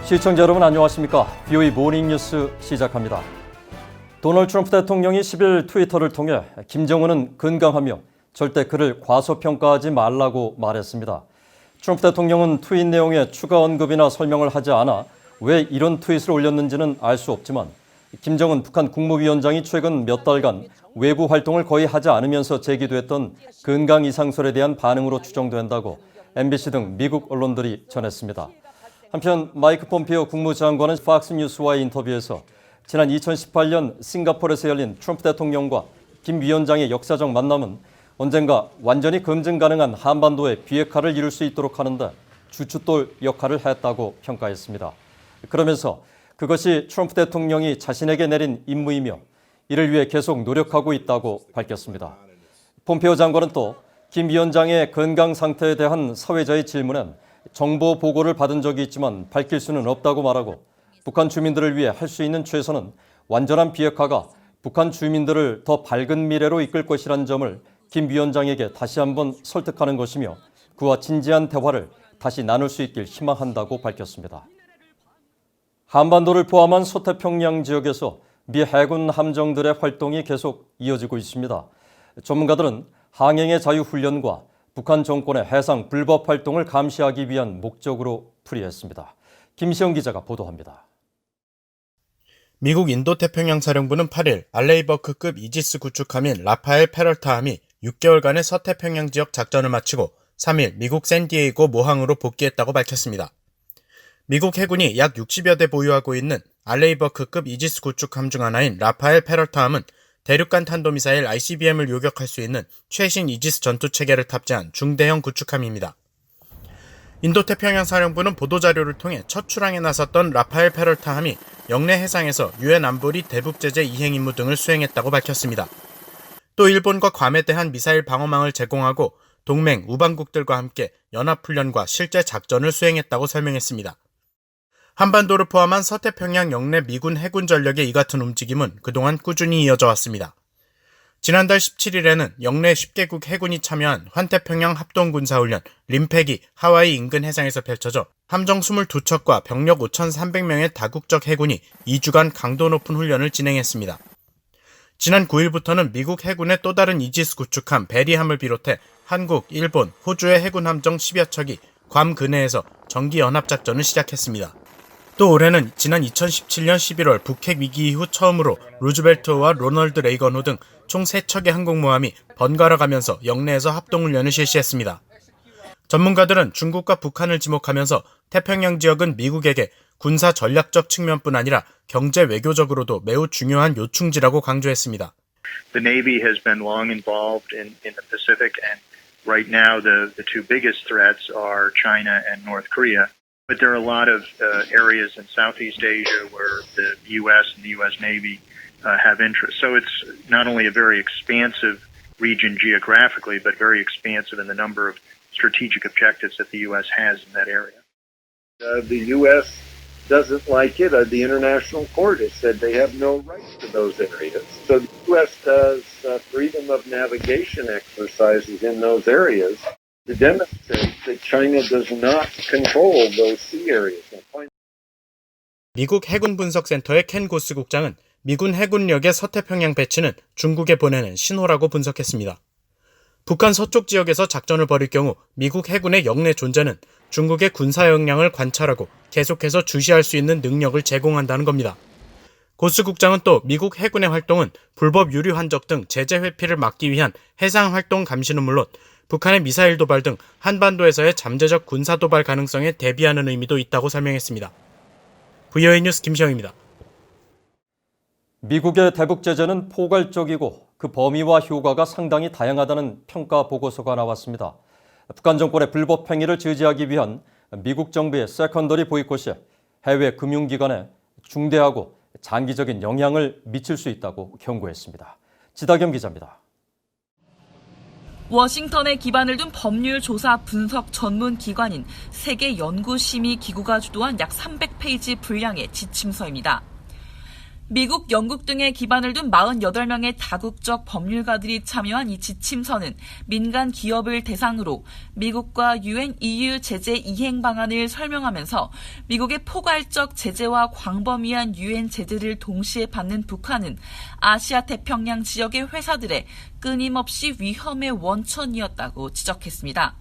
시청자 여러분 안녕하십니까? BOE 모닝뉴스 시작합니다. 도널드 트럼프 대통령이 10일 트위터를 통해 김정은은 건강하며 절대 그를 과소평가하지 말라고 말했습니다. 트럼프 대통령은 트윗 내용에 추가 언급이나 설명을 하지 않아 왜 이런 트윗을 올렸는지는 알 수 없지만 김정은 북한 국무위원장이 최근 몇 달간 외부 활동을 거의 하지 않으면서 제기됐던 건강 이상설에 대한 반응으로 추정된다고 MBC 등 미국 언론들이 전했습니다. 한편 마이크 폼페이오 국무장관은 팍스뉴스와의 인터뷰에서 지난 2018년 싱가포르에서 열린 트럼프 대통령과 김 위원장의 역사적 만남은 언젠가 완전히 검증 가능한 한반도의 비핵화를 이룰 수 있도록 하는데 주춧돌 역할을 했다고 평가했습니다. 그러면서 그것이 트럼프 대통령이 자신에게 내린 임무이며 이를 위해 계속 노력하고 있다고 밝혔습니다. 폼페이오 장관은 또 김 위원장의 건강 상태에 대한 사회자의 질문엔 정보 보고를 받은 적이 있지만 밝힐 수는 없다고 말하고 북한 주민들을 위해 할 수 있는 최선은 완전한 비핵화가 북한 주민들을 더 밝은 미래로 이끌 것이라는 점을 김 위원장에게 다시 한번 설득하는 것이며 그와 진지한 대화를 다시 나눌 수 있길 희망한다고 밝혔습니다. 한반도를 포함한 서태평양 지역에서 미 해군 함정들의 활동이 계속 이어지고 있습니다. 전문가들은 항행의 자유훈련과 북한 정권의 해상 불법 활동을 감시하기 위한 목적으로 풀이했습니다. 김시영 기자가 보도합니다. 미국 인도태평양사령부는 8일 알레이버크급 이지스 구축함인 라파엘 페럴타함이 6개월간의 서태평양 지역 작전을 마치고 3일 미국 샌디에이고 모항으로 복귀했다고 밝혔습니다. 미국 해군이 약 60여 대 보유하고 있는 알레이버크급 이지스 구축함 중 하나인 라파엘 페럴타함은 대륙간 탄도미사일 ICBM을 요격할 수 있는 최신 이지스 전투체계를 탑재한 중대형 구축함입니다. 인도태평양사령부는 보도자료를 통해 첫 출항에 나섰던 라파엘 페럴타함이 영내 해상에서 유엔 안보리 대북제재 이행 임무 등을 수행했다고 밝혔습니다. 또 일본과 괌에 대한 미사일 방어망을 제공하고 동맹, 우방국들과 함께 연합훈련과 실제 작전을 수행했다고 설명했습니다. 한반도를 포함한 서태평양 영내 미군 해군 전력의 이 같은 움직임은 그동안 꾸준히 이어져 왔습니다. 지난달 17일에는 영내 10개국 해군이 참여한 환태평양 합동군사훈련 림팩이 하와이 인근 해상에서 펼쳐져 함정 22척과 병력 5,300명의 다국적 해군이 2주간 강도 높은 훈련을 진행했습니다. 지난 9일부터는 미국 해군의 또 다른 이지스 구축함 베리함을 비롯해 한국, 일본, 호주의 해군 함정 10여 척이 괌 근해에서 정기 연합작전을 시작했습니다. 또 올해는 지난 2017년 11월 북핵 위기 이후 처음으로 루즈벨트호와 로널드 레이건호 등 총 3척의 항공모함이 번갈아 가면서 영내에서 합동훈련을 실시했습니다. 전문가들은 중국과 북한을 지목하면서 태평양 지역은 미국에게 군사 전략적 측면뿐 아니라 경제 외교적으로도 매우 중요한 요충지라고 강조했습니다. The Navy has been long involved in the Pacific, and right now the two biggest threats are China and North Korea. But there are a lot of areas in Southeast Asia where the U.S. and the U.S. Navy have interest. So it's not only a very expansive region geographically, but very expansive in the number of strategic objectives that the U.S. has in that area. The U.S. doesn't like it. The International Court has said they have no rights to those areas. So the U.S. does freedom of navigation exercises in those areas to demonstrate that China does not control those sea areas. 미국 해군분석센터의 켄 고스 국장은 미군 해군력의 서태평양 배치는 중국에 보내는 신호라고 분석했습니다. 북한 서쪽 지역에서 작전을 벌일 경우 미국 해군의 영내 존재는 중국의 군사 역량을 관찰하고 계속해서 주시할 수 있는 능력을 제공한다는 겁니다. 고스 국장은 또 미국 해군의 활동은 불법 유류 환적 등 제재 회피를 막기 위한 해상 활동 감시는 물론 북한의 미사일 도발 등 한반도에서의 잠재적 군사 도발 가능성에 대비하는 의미도 있다고 설명했습니다. VOA 뉴스 김시영입니다. 미국의 대북 제재는 포괄적이고 그 범위와 효과가 상당히 다양하다는 평가 보고서가 나왔습니다. 북한 정권의 불법 행위를 저지하기 위한 미국 정부의 세컨더리 보이콧이 해외 금융기관에 중대하고 장기적인 영향을 미칠 수 있다고 경고했습니다. 지다겸 기자입니다. 워싱턴에 기반을 둔 법률 조사 분석 전문 기관인 세계연구심의기구가 주도한 약 300페이지 분량의 지침서입니다. 미국, 영국 등에 기반을 둔 48명의 다국적 법률가들이 참여한 이 지침서는 민간 기업을 대상으로 미국과 UN, EU 제재 이행 방안을 설명하면서 미국의 포괄적 제재와 광범위한 UN 제재를 동시에 받는 북한은 아시아 태평양 지역의 회사들의 끊임없이 위험의 원천이었다고 지적했습니다.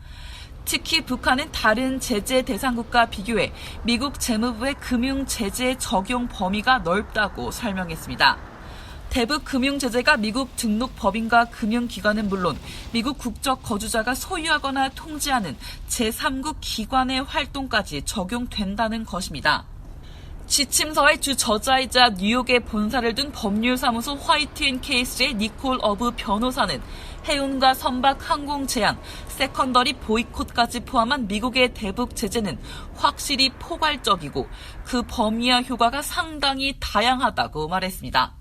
특히 북한은 다른 제재 대상국과 비교해 미국 재무부의 금융 제재 적용 범위가 넓다고 설명했습니다. 대북 금융 제재가 미국 등록 법인과 금융기관은 물론 미국 국적 거주자가 소유하거나 통제하는 제3국 기관의 활동까지 적용된다는 것입니다. 지침서의 주 저자이자 뉴욕에 본사를 둔 법률사무소 화이트앤케이스의 니콜 어브 변호사는 해운과 선박 항공 제한, 세컨더리 보이콧까지 포함한 미국의 대북 제재는 확실히 포괄적이고 그 범위와 효과가 상당히 다양하다고 말했습니다.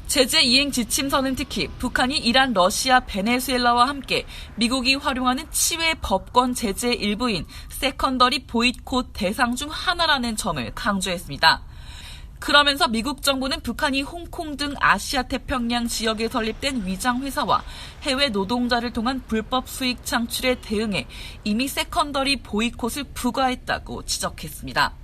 제재 이행 지침서는 특히 북한이 이란, 러시아, 베네수엘라와 함께 미국이 활용하는 치외 법권 제재 일부인 세컨더리 보이콧 대상 중 하나라는 점을 강조했습니다. 그러면서 미국 정부는 북한이 홍콩 등 아시아 태평양 지역에 설립된 위장회사와 해외 노동자를 통한 불법 수익 창출에 대응해 이미 세컨더리 보이콧을 부과했다고 지적했습니다.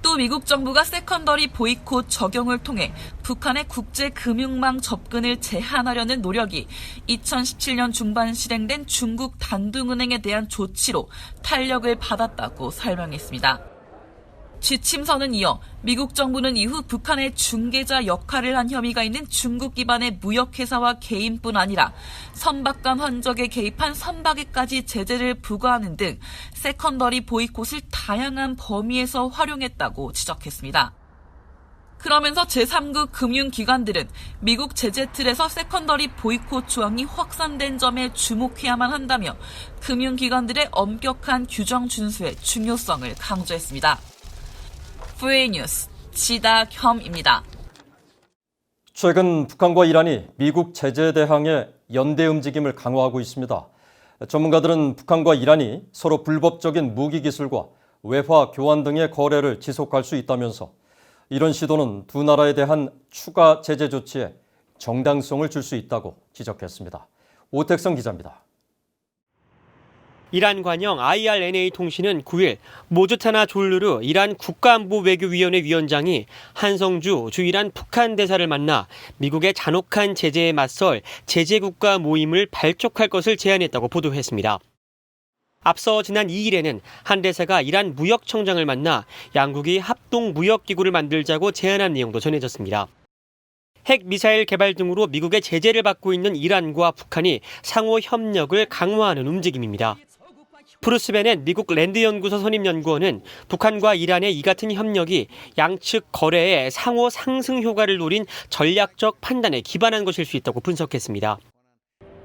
또 미국 정부가 세컨더리 보이콧 적용을 통해 북한의 국제 금융망 접근을 제한하려는 노력이 2017년 중반 실행된 중국 단둥은행에 대한 조치로 탄력을 받았다고 설명했습니다. 지침서는 이어 미국 정부는 이후 북한의 중개자 역할을 한 혐의가 있는 중국 기반의 무역회사와 개인뿐 아니라 선박간 환적에 개입한 선박에까지 제재를 부과하는 등 세컨더리 보이콧을 다양한 범위에서 활용했다고 지적했습니다. 그러면서 제3국 금융기관들은 미국 제재 틀에서 세컨더리 보이콧 조항이 확산된 점에 주목해야만 한다며 금융기관들의 엄격한 규정 준수의 중요성을 강조했습니다. VOA 뉴스 지다겸입니다. 최근 북한과 이란이 미국 제재 대항에 연대 움직임을 강화하고 있습니다. 전문가들은 북한과 이란이 서로 불법적인 무기 기술과 외화 교환 등의 거래를 지속할 수 있다면서 이런 시도는 두 나라에 대한 추가 제재 조치에 정당성을 줄 수 있다고 지적했습니다. 오택성 기자입니다. 이란 관영 IRNA 통신은 9일 모주타나 졸루르 이란 국가안보외교위원회 위원장이 한성주 주 이란 북한 대사를 만나 미국의 잔혹한 제재에 맞설 제재국가 모임을 발족할 것을 제안했다고 보도했습니다. 앞서 지난 2일에는 한 대사가 이란 무역청장을 만나 양국이 합동무역기구를 만들자고 제안한 내용도 전해졌습니다. 핵 미사일 개발 등으로 미국의 제재를 받고 있는 이란과 북한이 상호 협력을 강화하는 움직임입니다. 브루스 베넷 미국 랜드연구소 선임연구원은 북한과 이란의 이 같은 협력이 양측 거래의 상호 상승 효과를 노린 전략적 판단에 기반한 것일 수 있다고 분석했습니다.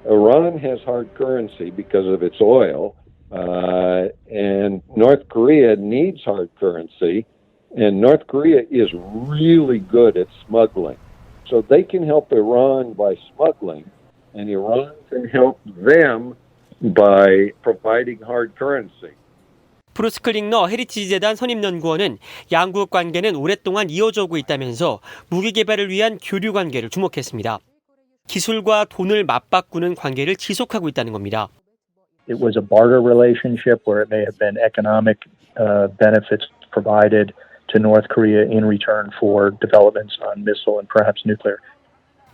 Iran has hard currency because of its oil, and North Korea needs hard currency, and North Korea is really good at smuggling. So they can help Iran by smuggling, and Iran can help them by providing hard currency. 브루스 클링너 헤리티지 재단 선임연구원은 양국 관계는 오랫동안 이어져 오고 있다면서 무기 개발을 위한 교류 관계를 주목했습니다. 기술과 돈을 맞바꾸는 관계를 지속하고 있다는 겁니다. It was a barter relationship where it may have been economic benefits provided to North Korea in return for developments on missile and perhaps nuclear.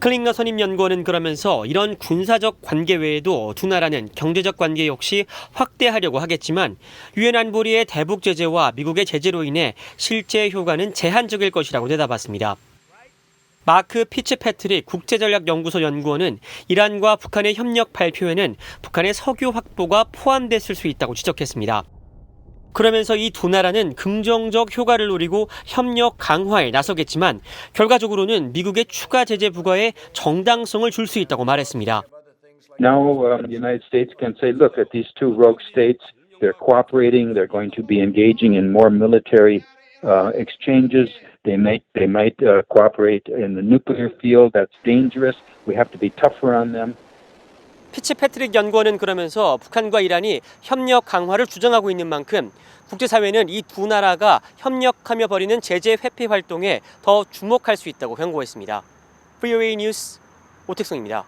클링너 선임연구원은 그러면서 이런 군사적 관계 외에도 두 나라는 경제적 관계 역시 확대하려고 하겠지만 유엔 안보리의 대북 제재와 미국의 제재로 인해 실제 효과는 제한적일 것이라고 내다봤습니다. 마크 피츠패트릭 국제전략연구소 연구원은 이란과 북한의 협력 발표에는 북한의 석유 확보가 포함됐을 수 있다고 지적했습니다. 그러면서 이 두 나라는 긍정적 효과를 노리고 협력 강화에 나서겠지만 결과적으로는 미국의 추가 제재 부과에 정당성을 줄 수 있다고 말했습니다. Now the United States can say, look, at these two rogue states, they're cooperating, they're going to be engaging in more military exchanges. They might cooperate in the nuclear field. That's dangerous. We have to be tougher on them. 피츠패트릭 연구원은 그러면서 북한과 이란이 협력 강화를 주장하고 있는 만큼 국제사회는 이 두 나라가 협력하며 벌이는 제재 회피 활동에 더 주목할 수 있다고 경고했습니다. VOA 뉴스 오택성입니다.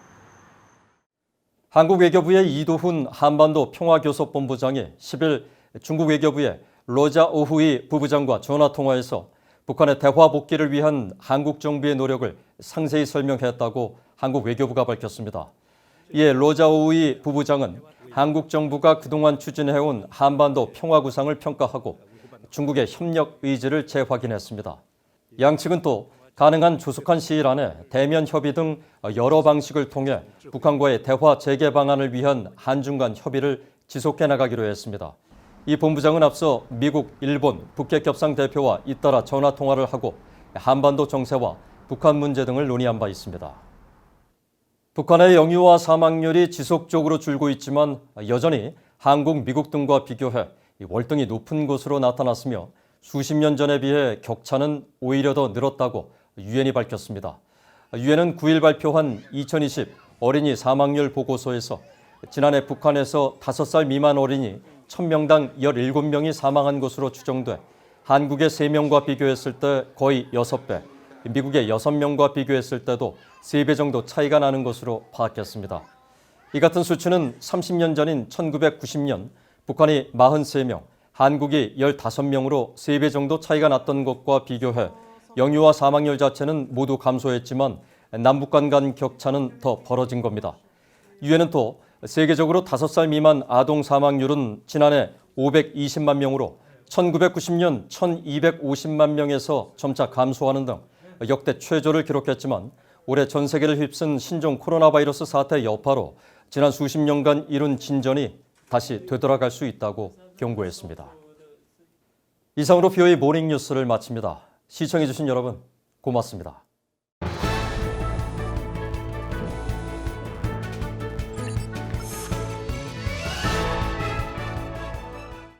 한국 외교부의 이도훈 한반도 평화교섭본부장이 10일 중국 외교부의 로자 오후이 부부장과 전화통화에서 북한의 대화 복귀를 위한 한국 정부의 노력을 상세히 설명했다고 한국 외교부가 밝혔습니다. 이에 로자 오후이 부부장은 한국 정부가 그동안 추진해온 한반도 평화 구상을 평가하고 중국의 협력 의지를 재확인했습니다. 양측은 또 가능한 조속한 시일 안에 대면 협의 등 여러 방식을 통해 북한과의 대화 재개 방안을 위한 한중 간 협의를 지속해 나가기로 했습니다. 이 본부장은 앞서 미국, 일본, 북핵 협상 대표와 잇따라 전화 통화를 하고 한반도 정세와 북한 문제 등을 논의한 바 있습니다. 북한의 영유아 사망률이 지속적으로 줄고 있지만 여전히 한국, 미국 등과 비교해 월등히 높은 것으로 나타났으며 수십 년 전에 비해 격차는 오히려 더 늘었다고 유엔이 밝혔습니다. 유엔은 9일 발표한 2020 어린이 사망률 보고서에서 지난해 북한에서 5살 미만 어린이 1000명당 17명이 사망한 것으로 추정돼 한국의 3명과 비교했을 때 거의 6배, 미국의 6명과 비교했을 때도 3배 정도 차이가 나는 것으로 파악했습니다. 이 같은 수치는 30년 전인 1990년 북한이 43명, 한국이 15명으로 3배 정도 차이가 났던 것과 비교해 영유아 사망률 자체는 모두 감소했지만 남북 간 격차는 더 벌어진 겁니다. 유엔은 또 세계적으로 5살 미만 아동 사망률은 지난해 520만 명으로 1990년 1250만 명에서 점차 감소하는 등 역대 최저를 기록했지만 올해 전 세계를 휩쓴 신종 코로나 바이러스 사태 여파로 지난 수십 년간 이룬 진전이 다시 되돌아갈 수 있다고 경고했습니다. 이상으로 VOA 모닝 뉴스를 마칩니다. 시청해주신 여러분 고맙습니다.